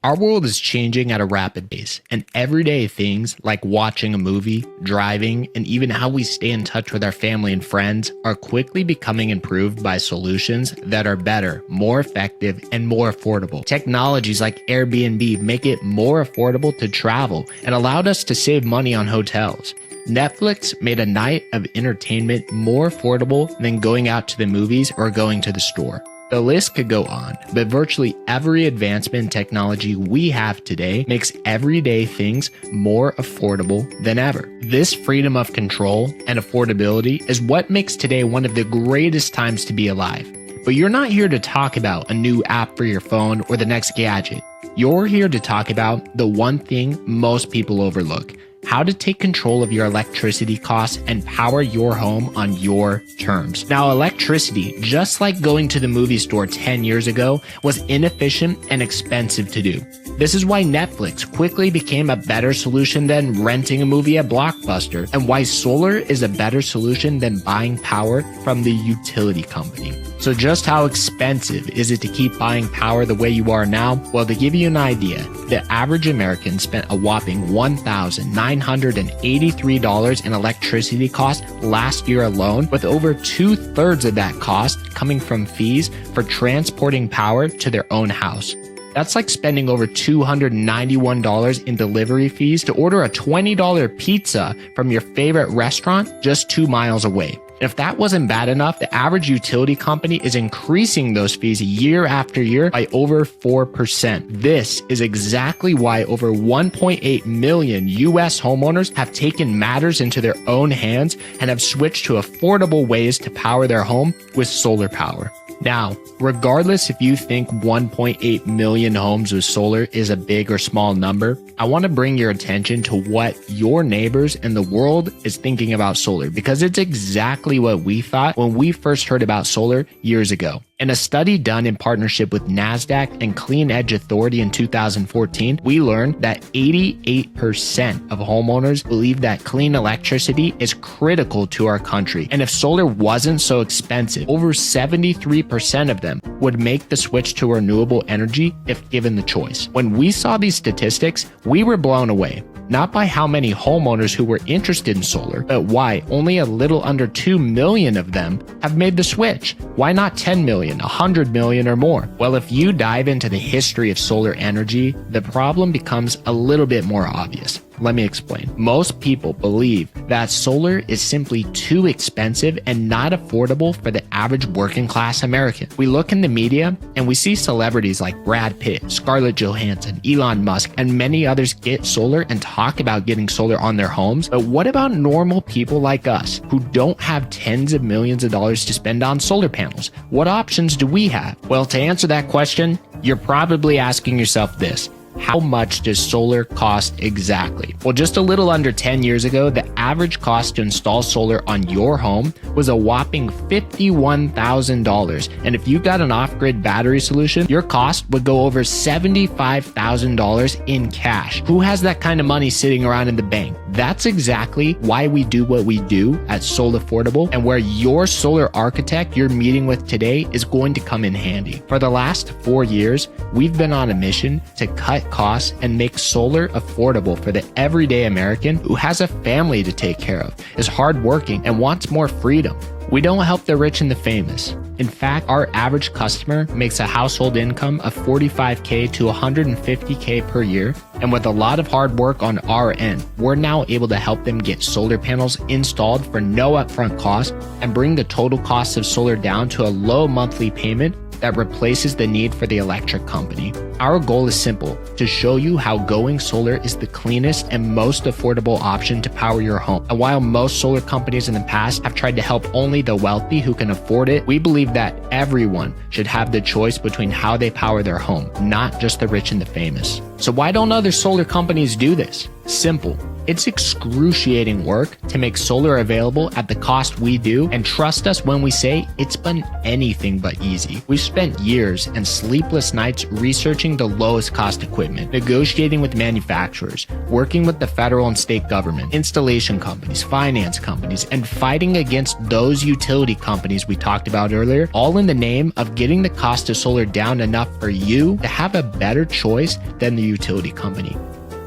Our world is changing at a rapid pace, and everyday things like watching a movie, driving, and even how we stay in touch with our family and friends are quickly becoming improved by solutions that are better, more effective, and more affordable. Technologies like Airbnb make it more affordable to travel and allowed us to save money on hotels. Netflix made a night of entertainment more affordable than going out to the movies or going to the store. The list could go on, but virtually every advancement in technology we have today makes everyday things more affordable than ever. This freedom of control and affordability is what makes today one of the greatest times to be alive. But you're not here to talk about a new app for your phone or the next gadget. You're here to talk about the one thing most people overlook: how to take control of your electricity costs and power your home on your terms. Now, electricity, just like going to the movie store 10 years ago, was inefficient and expensive to do. This is why Netflix quickly became a better solution than renting a movie at Blockbuster, and why solar is a better solution than buying power from the utility company. So just how expensive is it to keep buying power the way you are now? Well, to give you an idea, the average American spent a whopping $1,983 in electricity costs last year alone, with over 2/3 of that cost coming from fees for transporting power to their own house. That's like spending over $291 in delivery fees to order a $20 pizza from your favorite restaurant just 2 miles away. If that wasn't bad enough, the average utility company is increasing those fees year after year by over 4%. This is exactly why over 1.8 million US homeowners have taken matters into their own hands and have switched to affordable ways to power their home with solar power. Now, regardless if you think 1.8 million homes with solar is a big or small number, I want to bring your attention to what your neighbors and the world is thinking about solar, because it's exactly what we thought when we first heard about solar years ago. In a study done in partnership with NASDAQ and Clean Edge Authority in 2014, we learned that 88% of homeowners believe that clean electricity is critical to our country. And if solar wasn't so expensive, over 73% of them would make the switch to renewable energy if given the choice. When we saw these statistics, we were blown away. Not by how many homeowners who were interested in solar, but why only a little under 2 million of them have made the switch. Why not 10 million, 100 million or more? Well, if you dive into the history of solar energy, the problem becomes a little bit more obvious. Let me explain. Most people believe that solar is simply too expensive and not affordable for the average working class American. We look in the media and we see celebrities like Brad Pitt, Scarlett Johansson, Elon Musk, and many others get solar and talk about getting solar on their homes. But what about normal people like us who don't have tens of millions of dollars to spend on solar panels? What options do we have? Well, to answer that question, you're probably asking yourself this: how much does solar cost exactly? Well, just a little under 10 years ago, the average cost to install solar on your home was a whopping $51,000. And if you got an off-grid battery solution, your cost would go over $75,000 in cash. Who has that kind of money sitting around in the bank? That's exactly why we do what we do at Solar Affordable, and where your solar architect you're meeting with today is going to come in handy. For the last 4 years, we've been on a mission to cut costs and make solar affordable for the everyday American who has a family to take care of, is hardworking, and wants more freedom. We don't help the rich and the famous. In fact, our average customer makes a household income of $45K to $150K per year, and with a lot of hard work on our end, we're now able to help them get solar panels installed for no upfront cost and bring the total cost of solar down to a low monthly payment that replaces the need for the electric company. Our goal is simple: to show you how going solar is the cleanest and most affordable option to power your home. And while most solar companies in the past have tried to help only the wealthy who can afford it, we believe that everyone should have the choice between how they power their home, not just the rich and the famous. So why don't other solar companies do this? Simple. It's excruciating work to make solar available at the cost we do, and trust us when we say it's been anything but easy. We've spent years and sleepless nights researching the lowest cost equipment, negotiating with manufacturers, working with the federal and state government, installation companies, finance companies, and fighting against those utility companies we talked about earlier, all in the name of getting the cost of solar down enough for you to have a better choice than the utility company.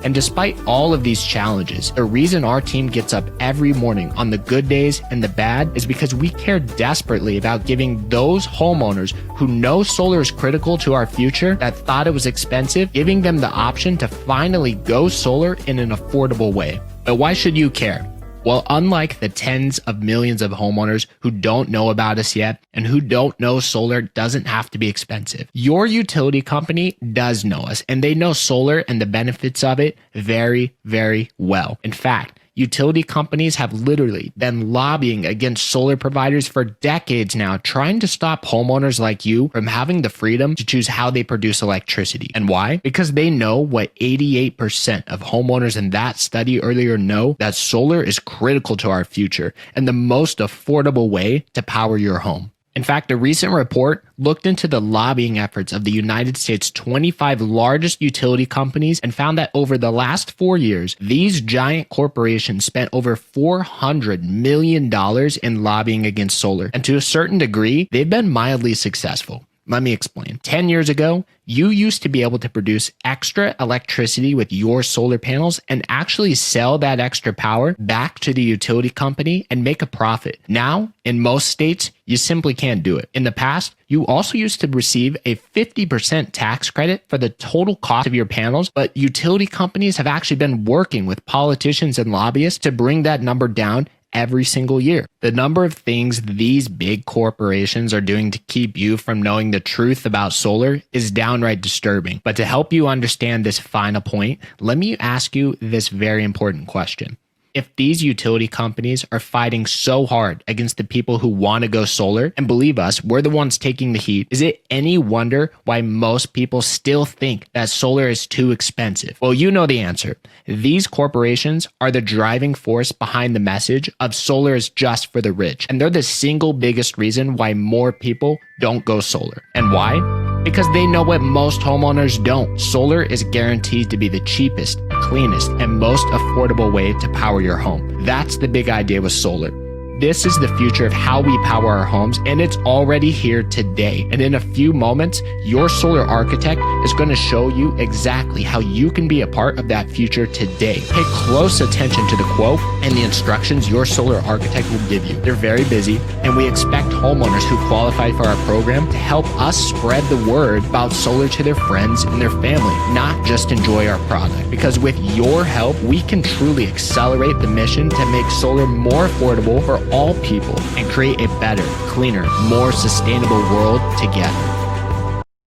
And despite all of these challenges, the reason our team gets up every morning on the good days and the bad is because we care desperately about giving those homeowners who know solar is critical to our future, that thought it was expensive, giving them the option to finally go solar in an affordable way. But why should you care? Well, unlike the tens of millions of homeowners who don't know about us yet and who don't know solar doesn't have to be expensive, your utility company does know us, and they know solar and the benefits of it very, very well. In fact, utility companies have literally been lobbying against solar providers for decades now, trying to stop homeowners like you from having the freedom to choose how they produce electricity. And why? Because they know what 88% of homeowners in that study earlier know, that solar is critical to our future and the most affordable way to power your home. In fact, a recent report looked into the lobbying efforts of the United States' 25 largest utility companies and found that over the last 4 years, these giant corporations spent over $400 million in lobbying against solar. And to a certain degree, they've been mildly successful. Let me explain. 10 years ago, you used to be able to produce extra electricity with your solar panels and actually sell that extra power back to the utility company and make a profit. Now, in most states, you simply can't do it. In the past, you also used to receive a 50% tax credit for the total cost of your panels, but utility companies have actually been working with politicians and lobbyists to bring that number down every single year. The number of things these big corporations are doing to keep you from knowing the truth about solar is downright disturbing. But to help you understand this final point, let me ask you this very important question. If these utility companies are fighting so hard against the people who want to go solar, and believe us, we're the ones taking the heat, is it any wonder why most people still think that solar is too expensive? Well, you know the answer. These corporations are the driving force behind the message of solar is just for the rich, and they're the single biggest reason why more people don't go solar. And why? Because they know what most homeowners don't. Solar is guaranteed to be the cheapest, cleanest, and most affordable way to power your home. That's the big idea with solar. This is the future of how we power our homes, and it's already here today. And in a few moments, your solar architect is going to show you exactly how you can be a part of that future today. Pay close attention to the quote and the instructions your solar architect will give you. They're very busy, and we expect homeowners who qualify for our program to help us spread the word about solar to their friends and their family, not just enjoy our product. Because with your help, we can truly accelerate the mission to make solar more affordable for all people and create a better, cleaner, more sustainable world together.